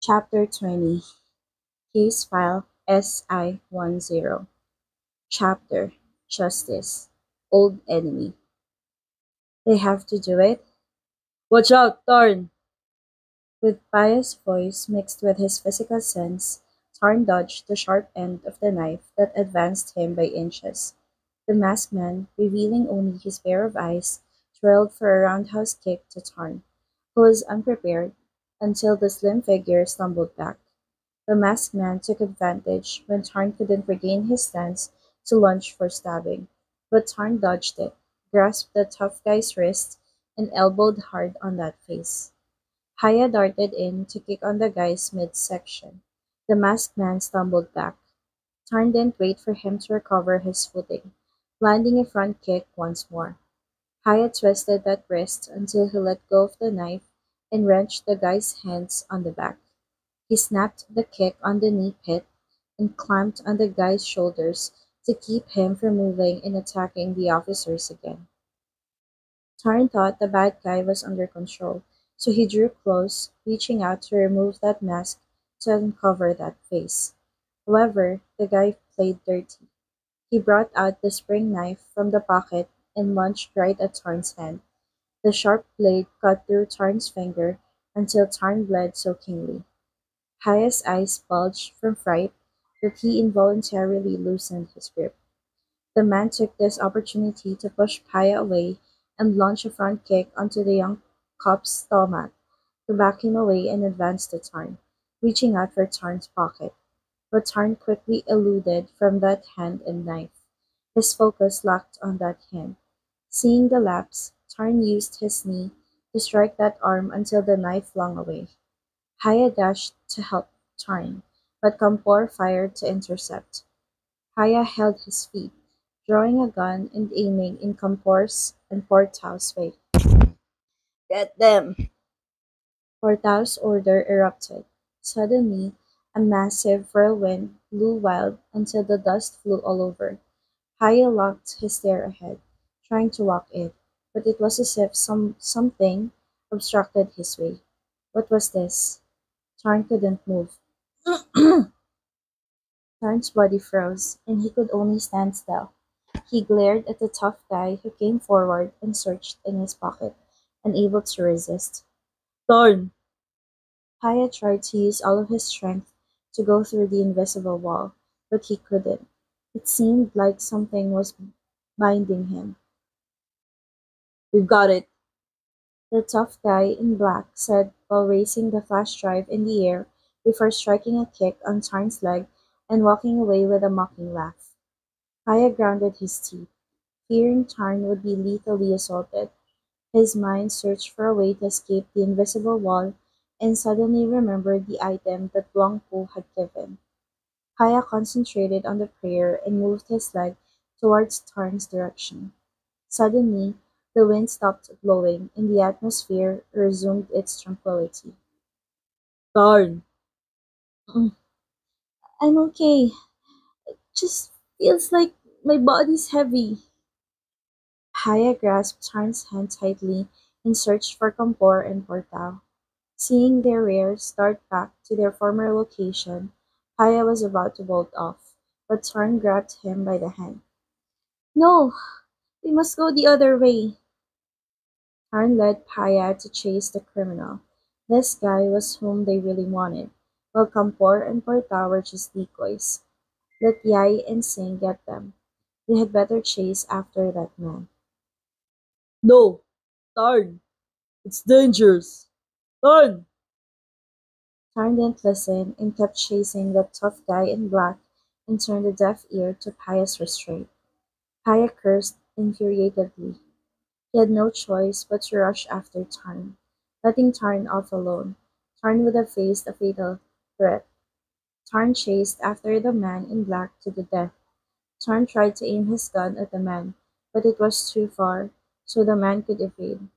Chapter 20 Case File SI-10 Chapter Justice Old Enemy. They have to do it? Watch out, Tarn! With Pious' voice mixed with his physical sense, Tarn dodged the sharp end of the knife that advanced him by inches. The masked man, revealing only his pair of eyes, twirled for a roundhouse kick to Tarn, who was unprepared, until the slim figure stumbled back. The masked man took advantage when Tarn couldn't regain his stance to lunge for stabbing, but Tarn dodged it, grasped the tough guy's wrist, and elbowed hard on that face. Haya darted in to kick on the guy's midsection. The masked man stumbled back. Tarn didn't wait for him to recover his footing, landing a front kick once more. Haya twisted that wrist until he let go of the knife and wrenched the guy's hands on the back. He snapped the kick on the knee pit and clamped on the guy's shoulders to keep him from moving and attacking the officers again. Tarn thought the bad guy was under control, so he drew close, reaching out to remove that mask to uncover that face. However, the guy played dirty. He brought out the spring knife from the pocket and lunged right at Tarn's hand. The sharp blade cut through Tarn's finger until Tarn bled soakingly. Haya's eyes bulged from fright that he involuntarily loosened his grip. The man took this opportunity to push Haya away and launch a front kick onto the young cop's stomach to back him away and advance to Tarn, reaching out for Tarn's pocket. But Tarn quickly eluded from that hand and knife. His focus locked on that hand. Seeing the lapse, Tarn used his knee to strike that arm until the knife flung away. Haya dashed to help Tarn, but Kampor fired to intercept. Haya held his feet, drawing a gun and aiming in Kampor's and Portao's way. Get them! Portao's order erupted. Suddenly, a massive whirlwind blew wild until the dust flew all over. Haya locked his stare ahead, trying to walk it, but it was as if something obstructed his way. What was this? Tarn couldn't move. Tarn's body froze, and he could only stand still. He glared at the tough guy who came forward and searched in his pocket, unable to resist. Tarn! Haya tried to use all of his strength to go through the invisible wall, but he couldn't. It seemed like something was binding him. We've got it, the tough guy in black said while raising the flash drive in the air before striking a kick on Tarn's leg and walking away with a mocking laugh. Haya grounded his teeth, fearing Tarn would be lethally assaulted. His mind searched for a way to escape the invisible wall and suddenly remembered the item that Wang-Pu had given. Haya concentrated on the prayer and moved his leg towards Tarn's direction. Suddenly, the wind stopped blowing and the atmosphere resumed its tranquility. Tarn! "Mm, I'm okay. Just feels like my body's heavy." Haya grasped Tarn's hand tightly and searched for Kampor and Portao. Seeing their rear start back to their former location, Haya was about to bolt off, but Tarn grabbed him by the hand. No, we must go the other way. Tarn led Haya to chase the criminal. This guy was whom they really wanted, while Kampor and Portao were just decoys. Let Yai and Singh get them. They had better chase after that man. No, Tarn, it's dangerous. Tarn! Tarn didn't listen and kept chasing that tough guy in black and turned a deaf ear to Haya's restraint. Haya cursed infuriatedly. He had no choice but to rush after Tarn. Letting Tarn off alone, Tarn would have faced a fatal threat. Tarn chased after the man in black to the death. Tarn tried to aim his gun at the man, but it was too far, so the man could evade.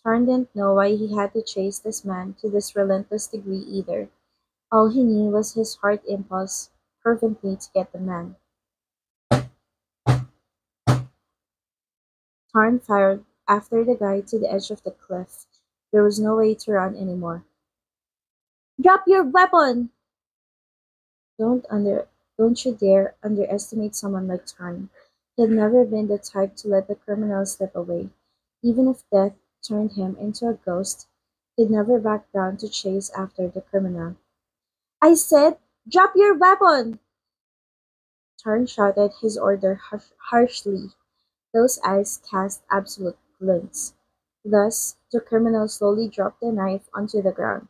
Tarn didn't know why he had to chase this man to this relentless degree either. All he knew was his heart impulse fervently to get the man. Tarn fired after the guy to the edge of the cliff. There was no way to run anymore. Drop your weapon! Don't under don't you dare underestimate someone like Tarn. He had never been the type to let the criminal slip away. Even if death turned him into a ghost, he'd never back down to chase after the criminal. I said, drop your weapon! Tarn shouted his order harshly, those eyes cast absolute glints. Thus, the criminal slowly dropped the knife onto the ground.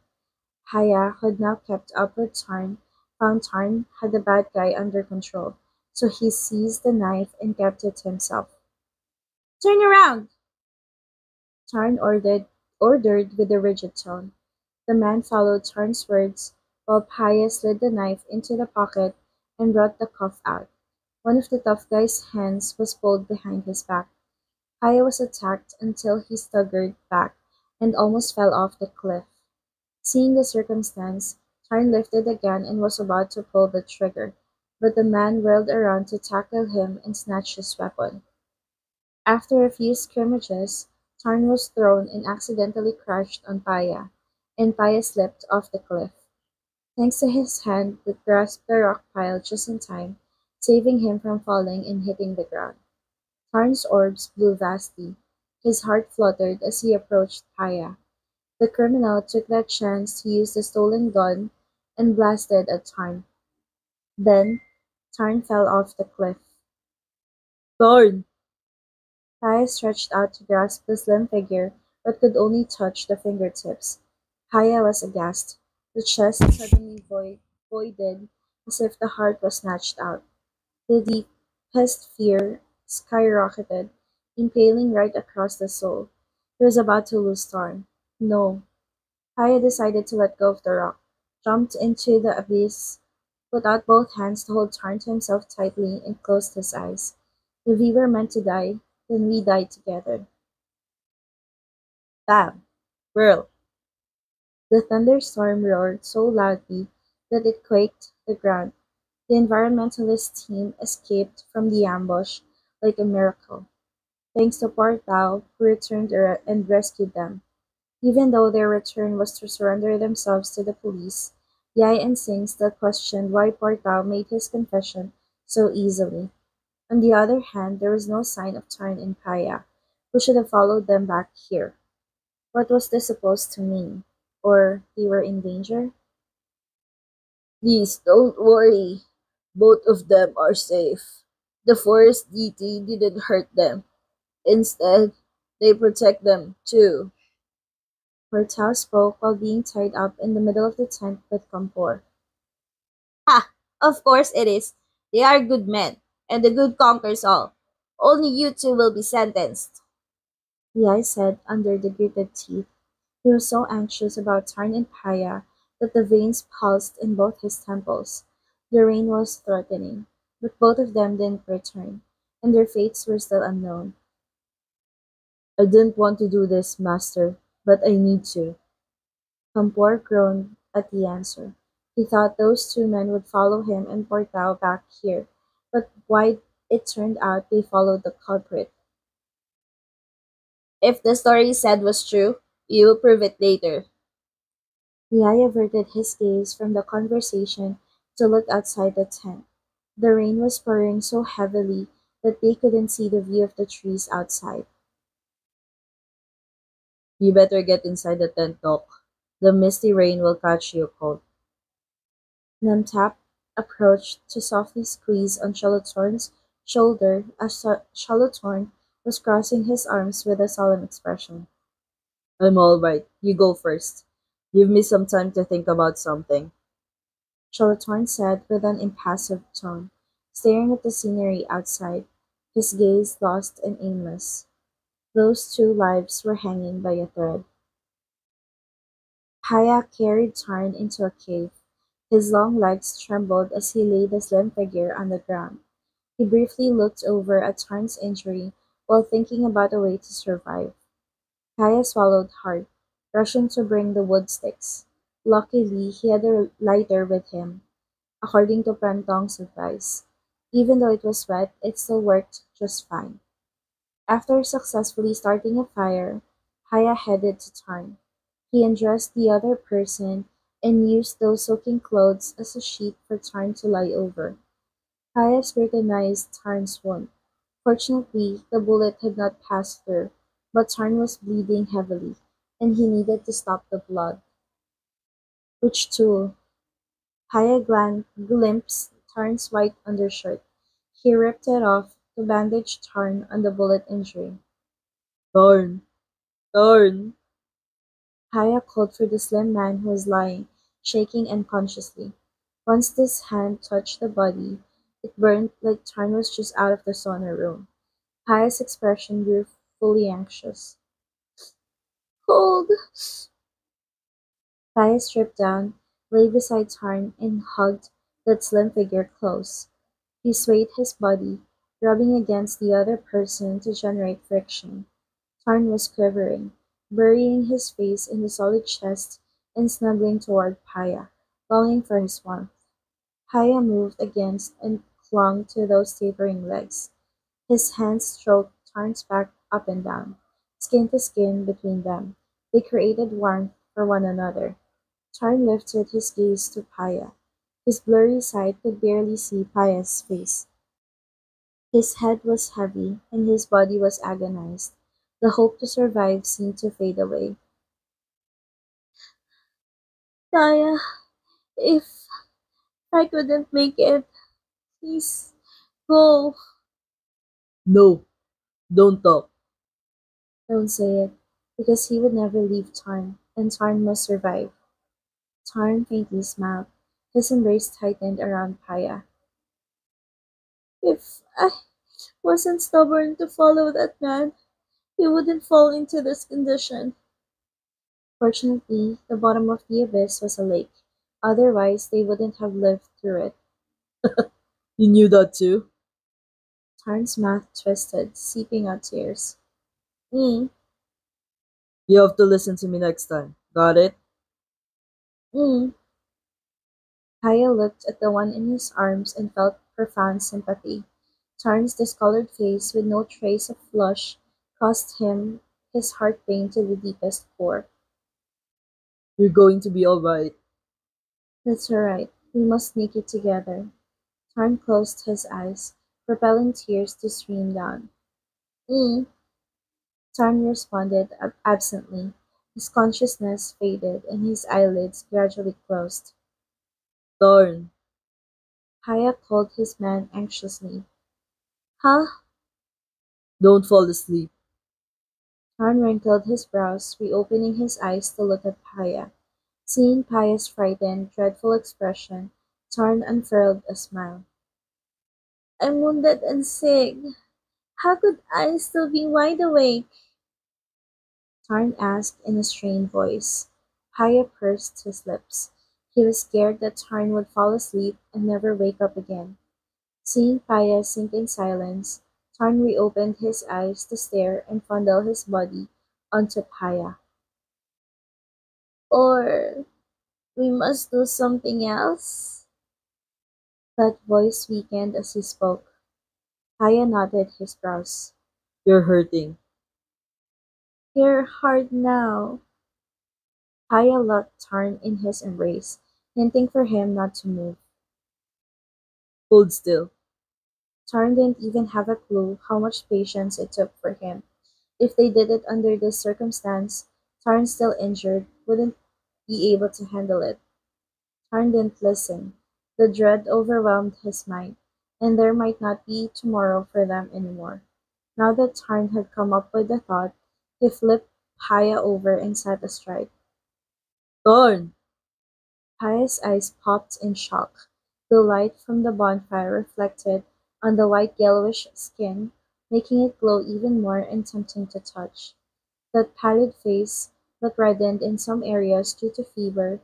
Haya, who had now kept up with Tarn, found Tarn had the bad guy under control, so he seized the knife and kept it to himself. Turn around! Tarn ordered with a rigid tone. The man followed Tarn's words, while Haya slid the knife into the pocket and brought the cuff out. One of the tough guy's hands was pulled behind his back. Haya was attacked until he staggered back and almost fell off the cliff. Seeing the circumstance, Tarn lifted the gun and was about to pull the trigger, but the man whirled around to tackle him and snatch his weapon. After a few skirmishes, Tarn was thrown and accidentally crashed on Paya, and Paya slipped off the cliff. Thanks to his hand that grasped the rock pile just in time, saving him from falling and hitting the ground. Tarn's orbs blew vastly. His heart fluttered as he approached Paya. The criminal took that chance to use the stolen gun and blasted at Tarn. Then, Tarn fell off the cliff. Tarn! Paya stretched out to grasp the slim figure, but could only touch the fingertips. Paya was aghast. The chest suddenly voided, as if the heart was snatched out. The deepest fear skyrocketed, impaling right across the soul. He was about to lose Tarn. No. Paya decided to let go of the rock, jumped into the abyss, put out both hands to hold Tarn to himself tightly, and closed his eyes. If we were meant to die, then we died together. Bam! Whirl! The thunderstorm roared so loudly that it quaked the ground. The environmentalist team escaped from the ambush like a miracle, thanks to Portao, who returned and rescued them. Even though their return was to surrender themselves to the police, Yai and Singh still questioned why Portao made his confession so easily. On the other hand, there was no sign of Tarn and Paya, who should have followed them back here. What was this supposed to mean? Or they were in danger? Please don't worry. Both of them are safe. The forest deity didn't hurt them. Instead, they protect them too. Portal spoke while being tied up in the middle of the tent with Kampor. Ha! Of course it is. They are good men, and the good conquers all. Only you two will be sentenced. Yai said under the gritted teeth. He was so anxious about Tarn and Paya that the veins pulsed in both his temples. The rain was threatening, but both of them didn't return, and their fates were still unknown. I didn't want to do this, master, but I need to. Kampor groaned at the answer. He thought those two men would follow him and Portao back here, but why it turned out they followed the culprit. If the story he said was true, you will prove it later. Rai averted his gaze from the conversation to look outside the tent. The rain was pouring so heavily that they couldn't see the view of the trees outside. You better get inside the tent, Doc. The misty rain will catch you cold. Nemtap approached to softly squeeze on Shalatorn's shoulder as Shalatorn was crossing his arms with a solemn expression. I'm all right. You go first. Give me some time to think about something. Shalatorn said with an impassive tone, staring at the scenery outside, his gaze lost and aimless. Those two lives were hanging by a thread. Haya carried Tarn into a cave. His long legs trembled as he laid the slim figure on the ground. He briefly looked over at Tarn's injury while thinking about a way to survive. Haya swallowed hard, rushing to bring the wood sticks. Luckily, he had a lighter with him, according to Prantong's advice. Even though it was wet, it still worked just fine. After successfully starting a fire, Haya headed to Tarn. He undressed the other person and used those soaking clothes as a sheet for Tarn to lie over. Kaya scrutinized Tarn's wound. Fortunately, the bullet had not passed through, but Tarn was bleeding heavily, and he needed to stop the blood. Which tool? Kaya glimpsed Tarn's white undershirt. He ripped it off to bandage Tarn on the bullet injury. Tarn! Tarn! Kaya called for the slim man who was lying, shaking unconsciously. Once this hand touched the body, it burned like Tarn was just out of the sauna room. Kaya's expression grew fully anxious. Cold! Kaya stripped down, lay beside Tarn, and hugged that slim figure close. He swayed his body, rubbing against the other person to generate friction. Tarn was quivering, burying his face in the solid chest and snuggling toward Paya, longing for his warmth. Paya moved against and clung to those tapering legs. His hands stroked Tarn's back up and down, skin to skin between them. They created warmth for one another. Tarn lifted his gaze to Paya. His blurry sight could barely see Paya's face. His head was heavy, and his body was agonized. The hope to survive seemed to fade away. Paya, if I couldn't make it, please go. No, don't talk. Don't say it, because he would never leave Tarn, and Tarn must survive. Tarn faintly smiled. His embrace tightened around Paya. If I wasn't stubborn to follow that man, he wouldn't fall into this condition. Fortunately, the bottom of the abyss was a lake. Otherwise, they wouldn't have lived through it. You knew that too? Tarn's mouth twisted, seeping out tears. Mm, You have to listen to me next time. Got it? mm. Kaya looked at the one in his arms and felt profound sympathy. Tarn's discolored face, with no trace of flush, caused him his heart pain to the deepest core. You're going to be all right. That's all right. We must make it together. Tarn closed his eyes, propelling tears to stream down. Mm. Tarn responded absently. His consciousness faded, and his eyelids gradually closed. Tarn. Kaya called his man anxiously. Huh? Don't fall asleep. Tarn wrinkled his brows, reopening his eyes to look at Paya. Seeing Paya's frightened, dreadful expression, Tarn unfurled a smile. I'm wounded and sick. How could I still be wide awake? Tarn asked in a strained voice. Paya pursed his lips. He was scared that Tarn would fall asleep and never wake up again. Seeing Paya sink in silence, Tarn reopened his eyes to stare and fondle his body onto Paya. Or we must do something else? That voice weakened as he spoke. Paya nodded his brows. You're hurting. You're hard now. Paya locked Tarn in his embrace, hinting for him not to move. Hold still. Tarn didn't even have a clue how much patience it took for him. If they did it under this circumstance, Tarn, still injured, wouldn't be able to handle it. Tarn didn't listen. The dread overwhelmed his mind, and there might not be tomorrow for them anymore. Now that Tarn had come up with the thought, he flipped Paya over and sat astride. Tarn! Paya's eyes popped in shock. The light from the bonfire reflected on the white yellowish skin, making it glow even more and tempting to touch. That pallid face, that reddened in some areas due to fever,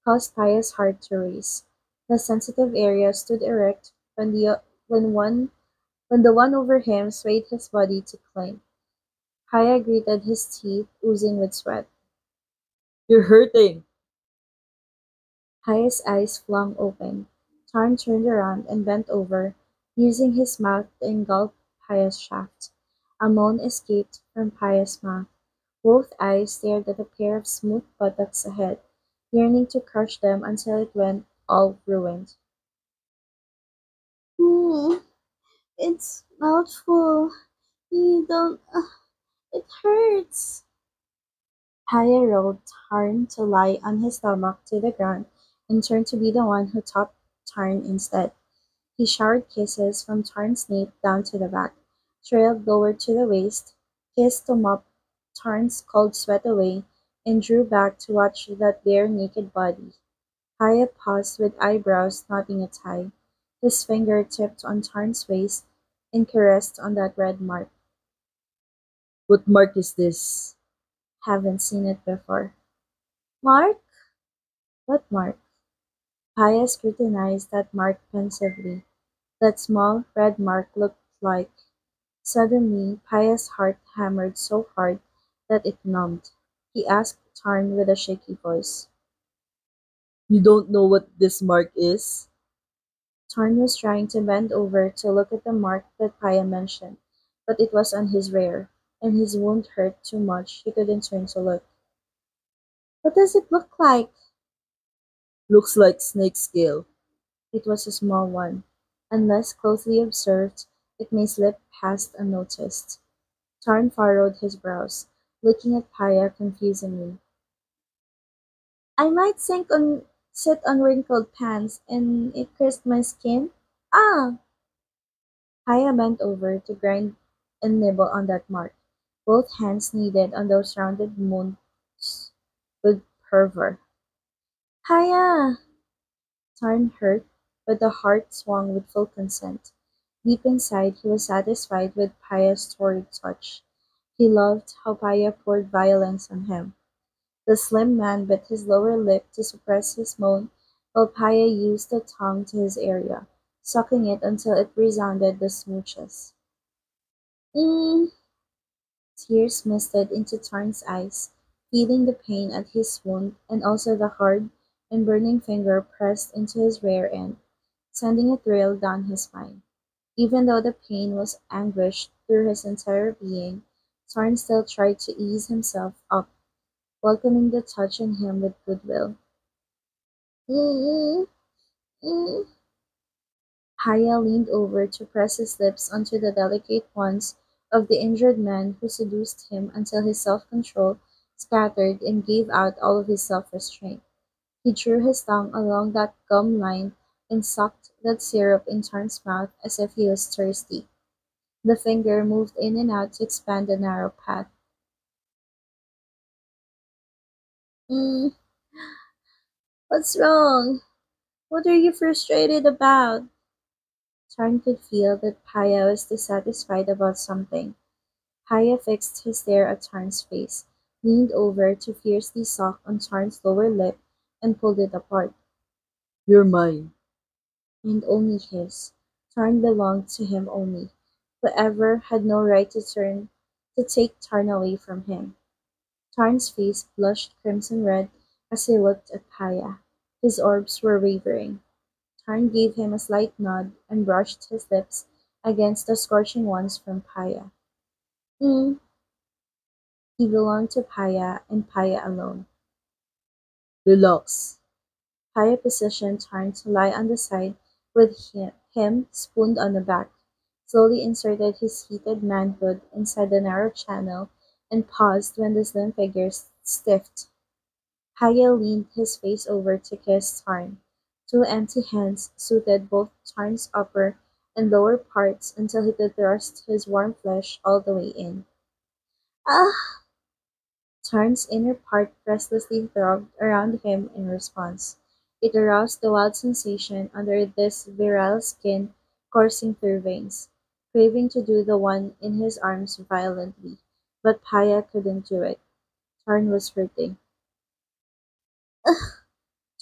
caused Paya's heart to race. The sensitive area stood erect when when the one over him swayed his body to cling. Paya gritted his teeth, oozing with sweat. You're hurting! Paya's eyes flung open. Tarn turned around and bent over, using his mouth to engulf Paya's shaft. A moan escaped from Paya's mouth. Both eyes stared at a pair of smooth buttocks ahead. yearning to crush them until it went all ruined. Hmm, it's mouthful. You don't. It hurts. Paya rolled Tarn to lie on his stomach to the ground and turned to be the one who topped Tarn instead. He showered kisses from Tarn's nape down to the back, trailed lower to the waist, kissed to mop Tarn's cold sweat away, and drew back to watch that bare naked body. Paya paused with eyebrows knotting a tie. His finger tipped on Tarn's waist and caressed on that red mark. What mark is this? Haven't seen it before. Mark? What mark? Paya scrutinized that mark pensively. That small, red mark looked like. Suddenly, Paya's heart hammered so hard that it numbed. He asked Tarn with a shaky voice. You don't know what this mark is? Tarn was trying to bend over to look at the mark that Paya mentioned, but it was on his rear, and his wound hurt too much he couldn't turn to look. What does it look like? Looks like snake scale. It was a small one. Unless closely observed, it may slip past unnoticed. Tarn furrowed his brows, looking at Paya confusedly. I might sit on wrinkled pans and it crisp my skin. Ah! Paya bent over to grind and nibble on that mark. Both hands kneaded on those rounded moons with fervor. Paya! Tarn hurt, but the heart swung with full consent. Deep inside he was satisfied with Paya's torrid touch. He loved how Paya poured violence on him. The slim man bit his lower lip to suppress his moan, while Paya used the tongue to his area, sucking it until it resounded the smooches. Mm. Tears misted into Tarn's eyes, feeling the pain at his wound and also the hard and burning finger pressed into his rear end, sending a thrill down his spine. Even though the pain was anguish through his entire being, Tarn still tried to ease himself up, welcoming the touch on him with goodwill. Mm, mm. Haya leaned over to press his lips onto the delicate ones of the injured man who seduced him until his self-control scattered and gave out all of his self-restraint. He drew his tongue along that gum line and sucked that syrup in Tarn's mouth as if he was thirsty. The finger moved in and out to expand the narrow path. Mm, what's wrong? What are you frustrated about? Tarn could feel that Paya was dissatisfied about something. Paya fixed his stare at Tarn's face, leaned over to fiercely suck on Tarn's lower lip, and pulled it apart. You're mine. And only his. Tarn belonged to him only. Whoever had no right to take Tarn away from him. Tarn's face blushed crimson red as he looked at Paya. His orbs were wavering. Tarn gave him a slight nod and brushed his lips against the scorching ones from Paya. Mm, he belonged to Paya and Paya alone. Relax. Paya positioned Tarn to lie on the side with him spooned on the back, slowly inserted his heated manhood inside the narrow channel, and paused when the slim figure stiffed. Paya leaned his face over to kiss Tarn. Two empty hands suited both Tarn's upper and lower parts until he could thrust his warm flesh all the way in. Ah! Tarn's inner part restlessly throbbed around him in response. It aroused the wild sensation under this virile skin coursing through veins, craving to do the one in his arms violently, but Paya couldn't do it. Tarn was hurting.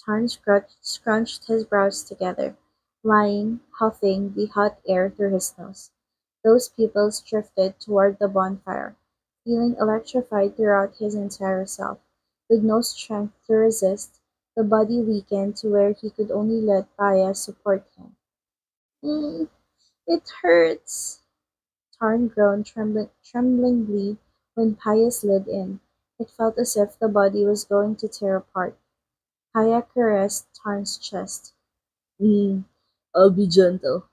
Tarn scrunched his brows together, lying, huffing the hot air through his nose. Those pupils drifted toward the bonfire, feeling electrified throughout his entire self. With no strength to resist, the body weakened to where he could only let Paya support him. Mm, it hurts. Tarn groaned tremblingly when Paya slid in. It felt as if the body was going to tear apart. Kaya caressed Tarn's chest. Mm, I'll be gentle,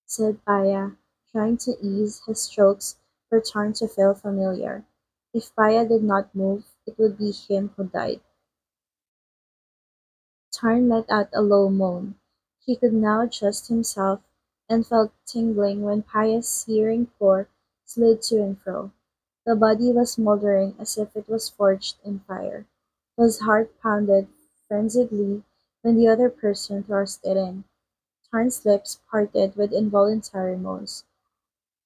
said Paya, trying to ease his strokes for Tarn to feel familiar. If Paya did not move, it would be him who died. Tarn let out a low moan. He could now adjust himself, and felt tingling when Paya's searing core slid to and fro. The body was smoldering as if it was forged in fire. His heart pounded frenziedly when the other person thrust it in. Tarn's lips parted with involuntary moans.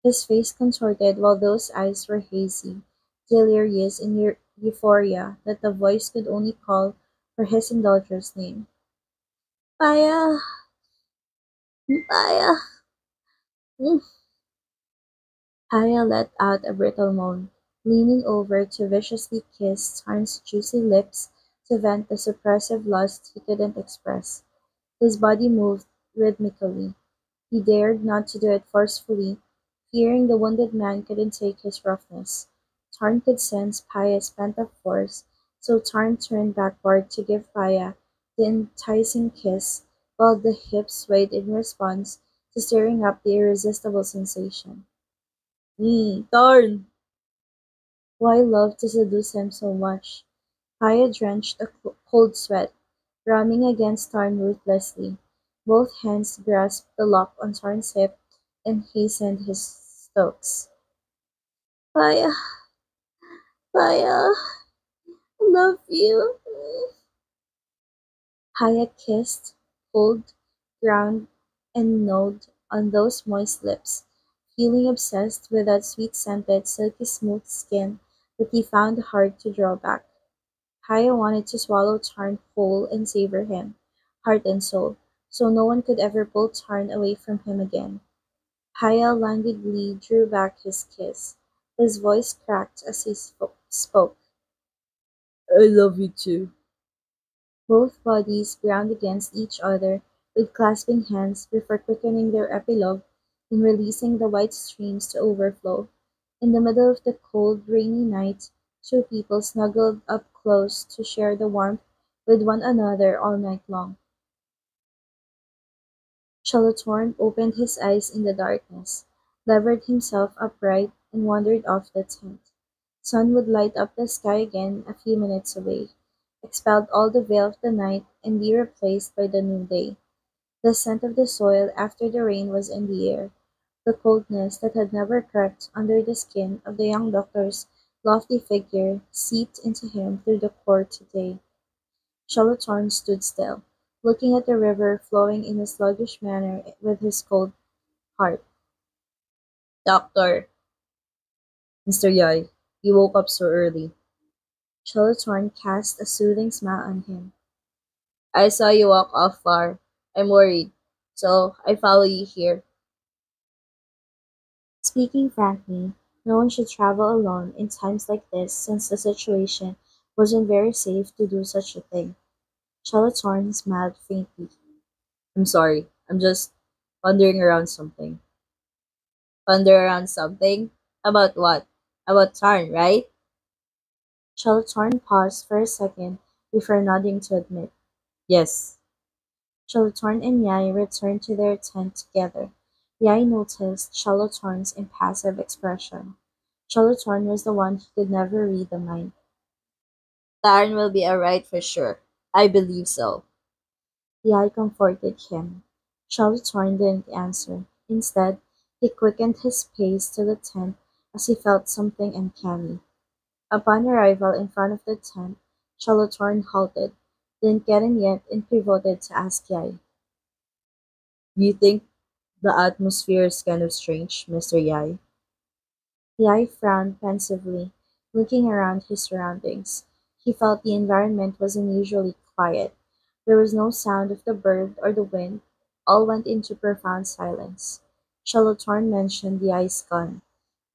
His face contorted while those eyes were hazy, delirious in euphoria that the voice could only call for his indulger's name. Paya, Paya. Paya let out a brittle moan, leaning over to viciously kiss Tarn's juicy lips to vent the suppressive lust he couldn't express. His body moved rhythmically. He dared not to do it forcefully, fearing the wounded man couldn't take his roughness. Tarn could sense Paya's pent-up force, so Tarn turned backward to give Paya the enticing kiss, while the hips swayed in response to stirring up the irresistible sensation. Tarn! Why love to seduce him so much? Paya drenched a cold sweat, ramming against Tarn ruthlessly. Both hands grasped the lock on Tarn's hip and hastened his strokes. Paya, Paya, I love you. Paya kissed, pulled, ground, and gnawed on those moist lips, feeling obsessed with that sweet-scented, silky smooth skin that he found hard to draw back. Paya wanted to swallow Tarn whole and savor him, heart and soul, so no one could ever pull Tarn away from him again. Paya languidly drew back his kiss. His voice cracked as he spoke. I love you too. Both bodies ground against each other with clasping hands before quickening their epilogue and releasing the white streams to overflow. In the middle of the cold, rainy night, two people snuggled up close to share the warmth with one another all night long. Chalatorn opened his eyes in the darkness, levered himself upright, and wandered off the tent. Sun would light up the sky again a few minutes away, expelled all the veil of the night, and be replaced by the noonday. The scent of the soil after the rain was in the air. The coldness that had never crept under the skin of the young doctor's lofty figure seeped into him through the core today. Shalotorn stood still, looking at the river flowing in a sluggish manner with his cold heart. Doctor, Mr. Yai, you woke up so early. Shalotorn cast a soothing smile on him. I saw you walk off far. I'm worried, so I follow you here. Speaking frankly, no one should travel alone in times like this since the situation wasn't very safe to do such a thing. Shalatorn smiled faintly. I'm sorry, I'm just pondering around something. Ponder around something? About what? About Tarn, right? Shalatorn paused for a second before nodding to admit. Yes. Shalatorn and Yai returned to their tent together. Yai noticed Shalatorn's impassive expression. Shalatorn was the one who could never read the mind. Tarn will be alright for sure. I believe so. Yai comforted him. Shalatorn didn't answer. Instead, he quickened his pace to the tent as he felt something uncanny. Upon arrival in front of the tent, Shalatorn halted, didn't get in yet, and pivoted to ask Yai. Do you think the atmosphere is kind of strange, Mr. Yai? Yai frowned pensively, looking around his surroundings. He felt the environment was unusually quiet. There was no sound of the bird or the wind. All went into profound silence. Shalotorn mentioned Yai's gun.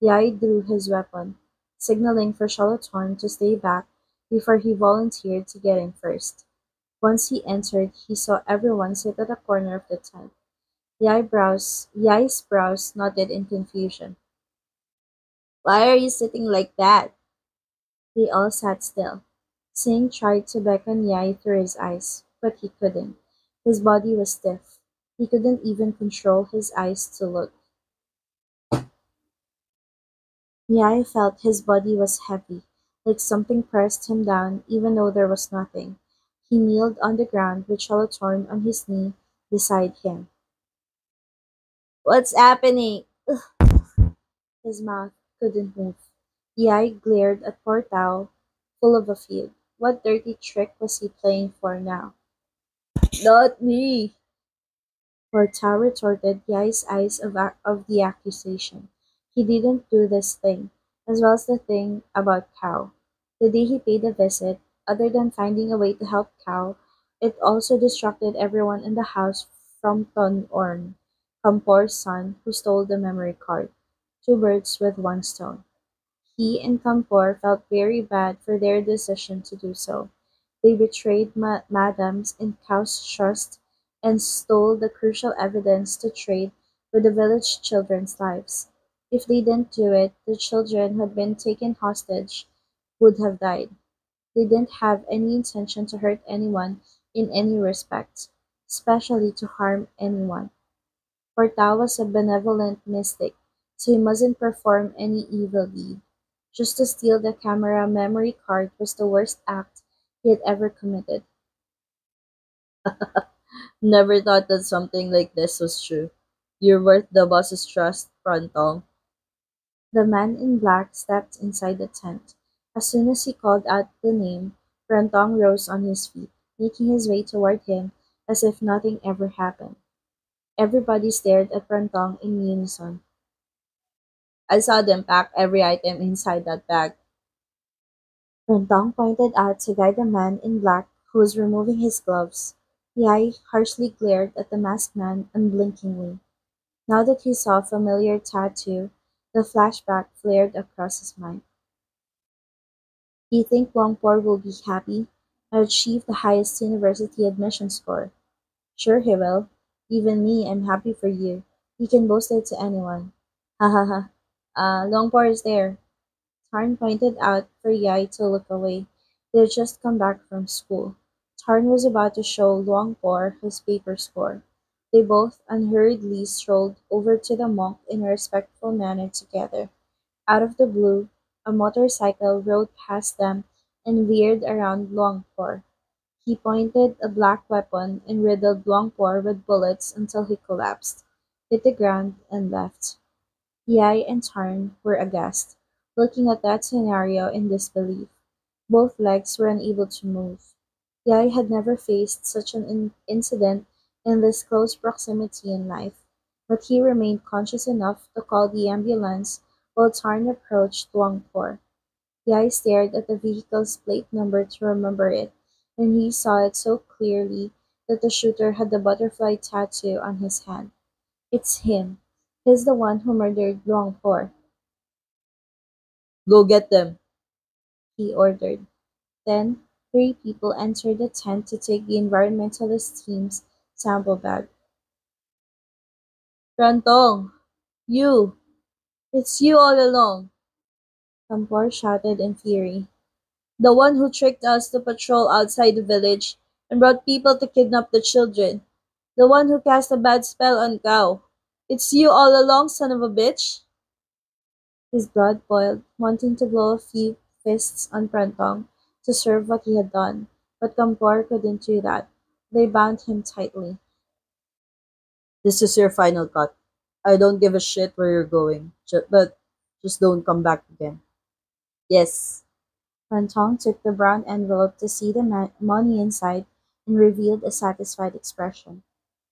Yai drew his weapon, signaling for Shalotorn to stay back before he volunteered to get in first. Once he entered, he saw everyone sit at a corner of the tent. Yai's brows knotted in confusion. Why are you sitting like that? They all sat still. Singh tried to beckon Yai through his eyes, but he couldn't. His body was stiff. He couldn't even control his eyes to look. Yai felt his body was heavy, like something pressed him down even though there was nothing. He kneeled on the ground with Chalatorn on his knee beside him. What's happening? His mouth couldn't move. Yai glared at poor Tao, full of a feud. What dirty trick was he playing for now? Not me! Portal retorted Yai's eyes of the accusation. He didn't do this thing, as well as the thing about Cow. The day he paid a visit, other than finding a way to help Cow, it also distracted everyone in the house from Ton Orn, Kampor's son, who stole the memory card. Two birds with one stone. He and Kampor felt very bad for their decision to do so. They betrayed Madams in Cow's trust and stole the crucial evidence to trade with the village children's lives. If they didn't do it, the children who had been taken hostage would have died. They didn't have any intention to hurt anyone in any respect, especially to harm anyone. For Tao was a benevolent mystic, so he mustn't perform any evil deed. Just to steal the camera memory card was the worst act he had ever committed. Never thought that something like this was true. You're worth the boss's trust, Frontong. The man in black stepped inside the tent. As soon as he called out the name, Frontong rose on his feet, making his way toward him as if nothing ever happened. Everybody stared at Frontong in unison. I saw them pack every item inside that bag. Frontong pointed out to guide the man in black who was removing his gloves. Yai harshly glared at the masked man unblinkingly. Now that he saw a familiar tattoo, the flashback flared across his mind. You think Longpor will be happy? I achieved the highest university admission score. Sure he will. Even me, I'm happy for you. He can boast it to anyone. Ha ha ha. Longpor is there. Tarn pointed out for Yai to look away. They had just come back from school. Tarn was about to show Luangpor his paper score. They both unhurriedly strolled over to the monk in a respectful manner together. Out of the blue, a motorcycle rode past them and veered around Luangpor. He pointed a black weapon and riddled Luangpor with bullets until he collapsed, hit the ground, and left. Yai and Tarn were aghast, looking at that scenario in disbelief. Both legs were unable to move. Yai had never faced such an incident in this close proximity in life, but he remained conscious enough to call the ambulance while Tarn approached Luangpor. Yai stared at the vehicle's plate number to remember it, and he saw it so clearly that the shooter had the butterfly tattoo on his hand. It's him. He's the one who murdered Luangpor. Go get them, he ordered. Then, three people entered the tent to take the environmentalist team's sample bag. Rantong, you! It's you all along! Kampor shouted in fury. The one who tricked us to patrol outside the village and brought people to kidnap the children. The one who cast a bad spell on Cow. It's you all along, son of a bitch! His blood boiled, wanting to blow a few fists on Prantong to serve what he had done, but Kampor couldn't do that. They bound him tightly. This is your final cut. I don't give a shit where you're going, but just don't come back again. Yes. Prantong took the brown envelope to see the money inside and revealed a satisfied expression.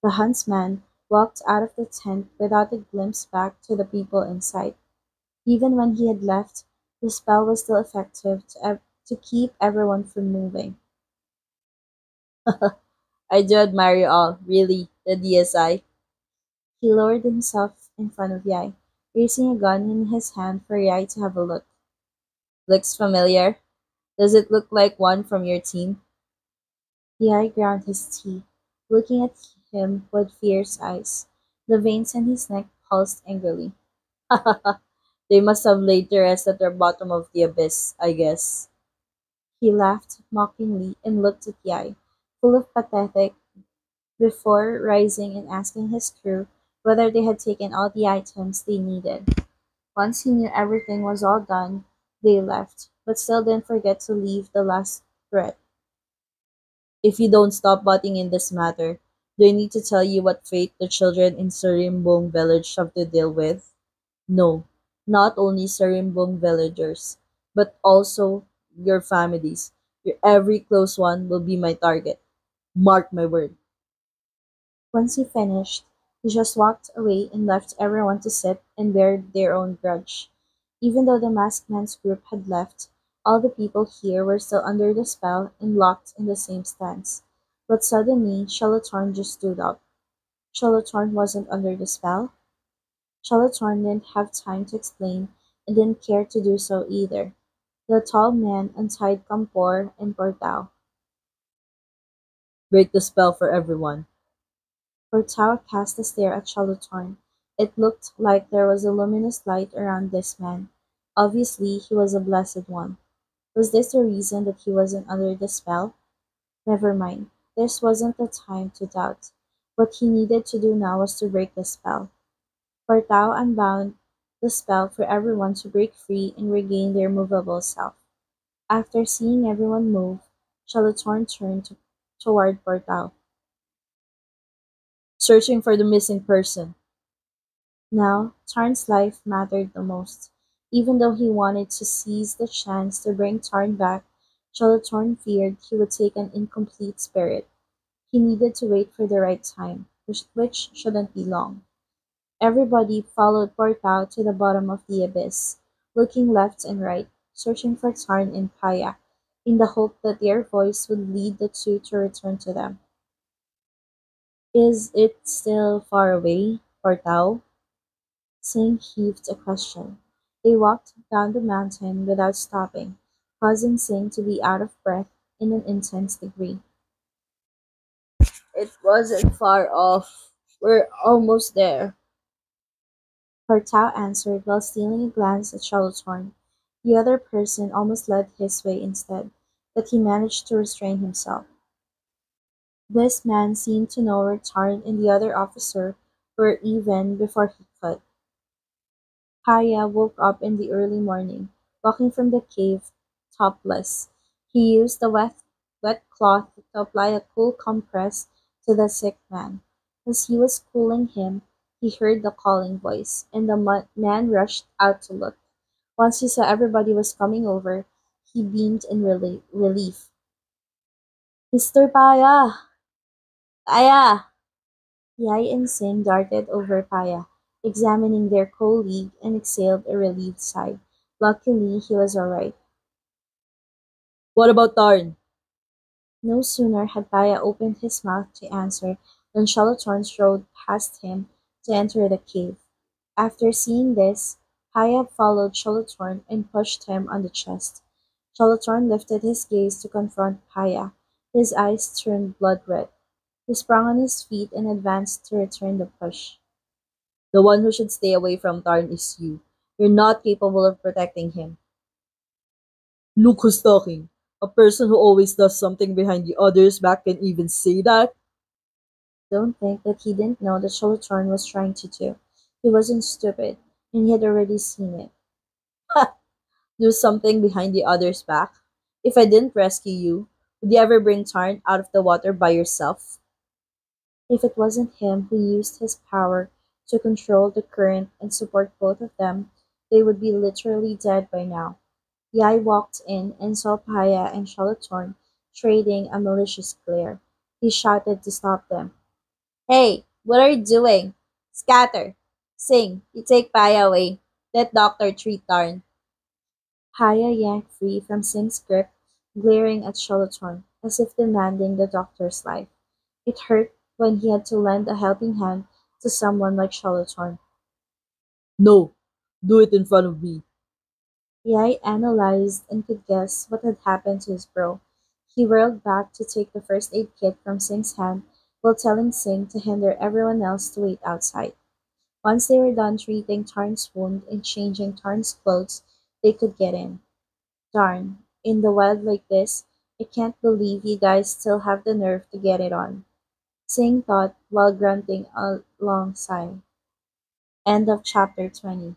The huntsman walked out of the tent without a glimpse back to the people inside. Even when he had left, the spell was still effective to keep everyone from moving. I do admire you all, really, the DSI. He lowered himself in front of Yai, raising a gun in his hand for Yai to have a look. Looks familiar. Does it look like one from your team? Yai ground his teeth, looking at him with fierce eyes. The veins in his neck pulsed angrily. They must have laid to rest at the bottom of the abyss, I guess. He laughed mockingly and looked at Yai, full of pathetic, before rising and asking his crew whether they had taken all the items they needed. Once he knew everything was all done, they left, but still didn't forget to leave the last threat. If you don't stop butting in this matter, do I need to tell you what fate the children in Surimbong village have to deal with? No, not only Surimbong villagers, but also your families. Your every close one will be my target. Mark my word. Once he finished, he just walked away and left everyone to sit and bear their own grudge. Even though the masked man's group had left, all the people here were still under the spell and locked in the same stance. But suddenly, Shalatorn just stood up. Shalatorn wasn't under the spell. Shalatorn didn't have time to explain and didn't care to do so either. The tall man untied Kampor and Portao. Break the spell for everyone. Portao cast a stare at Shalatorn. It looked like there was a luminous light around this man. Obviously, he was a blessed one. Was this the reason that he wasn't under the spell? Never mind. This wasn't the time to doubt. What he needed to do now was to break the spell. Portao unbound the spell for everyone to break free and regain their movable self. After seeing everyone move, Shalatorn turned toward Portao. Searching for the missing person. Now, Tarn's life mattered the most. Even though he wanted to seize the chance to bring Tarn back, Shalatorn feared he would take an incomplete spirit. He needed to wait for the right time, which shouldn't be long. Everybody followed Portao to the bottom of the abyss, looking left and right, searching for Tarn and Paya, in the hope that their voice would lead the two to return to them. Is it still far away, Portao? Singh heaved a question. They walked down the mountain without stopping, causing Singh to be out of breath in an intense degree. It wasn't far off. We're almost there. Portao answered while stealing a glance at Charlottehorn. The other person almost led his way instead, but he managed to restrain himself. This man seemed to know where Tarn and the other officer were even before he could. Kaya woke up in the early morning, walking from the cave topless. He used the wet cloth to apply a cool compress to the sick man. As he was cooling him, he heard the calling voice, and the man rushed out to look. Once he saw everybody was coming over, he beamed in relief. Mr. Paya! Paya! Yai and Singh darted over Paya, examining their colleague, and exhaled a relieved sigh. Luckily, he was all right. What about Tarn? No sooner had Paya opened his mouth to answer than Shalatorn strode past him to enter the cave. After seeing this, Paya followed Shalatorn and pushed him on the chest. Shalatorn lifted his gaze to confront Paya. His eyes turned blood red. He sprung on his feet and advanced to return the push. The one who should stay away from Tarn is you. You're not capable of protecting him. Look who's talking. A person who always does something behind the other's back can even say that? Don't think that he didn't know that Shalatorn was trying to do. He wasn't stupid, and he had already seen it. Ha! Do something behind the other's back? If I didn't rescue you, would you ever bring Tarn out of the water by yourself? If it wasn't him who used his power to control the current and support both of them, they would be literally dead by now. Yai walked in and saw Paya and Shalatorn trading a malicious glare. He shouted to stop them. Hey, what are you doing? Scatter! Sing! You take Paya away. Let Doctor treat Tarn. Paya yanked free from Singh's grip, glaring at Shalatorn, as if demanding the doctor's life. It hurt when he had to lend a helping hand to someone like Shalatorn. No, do it in front of me. Yai analyzed and could guess what had happened to his bro. He whirled back to take the first aid kit from Singh's hand while telling Singh to hinder everyone else to wait outside. Once they were done treating Tarn's wound and changing Tarn's clothes, they could get in. Darn, In the wild like this, I can't believe you guys still have the nerve to get it on. Sing thought while grunting a long sigh. End of chapter 20.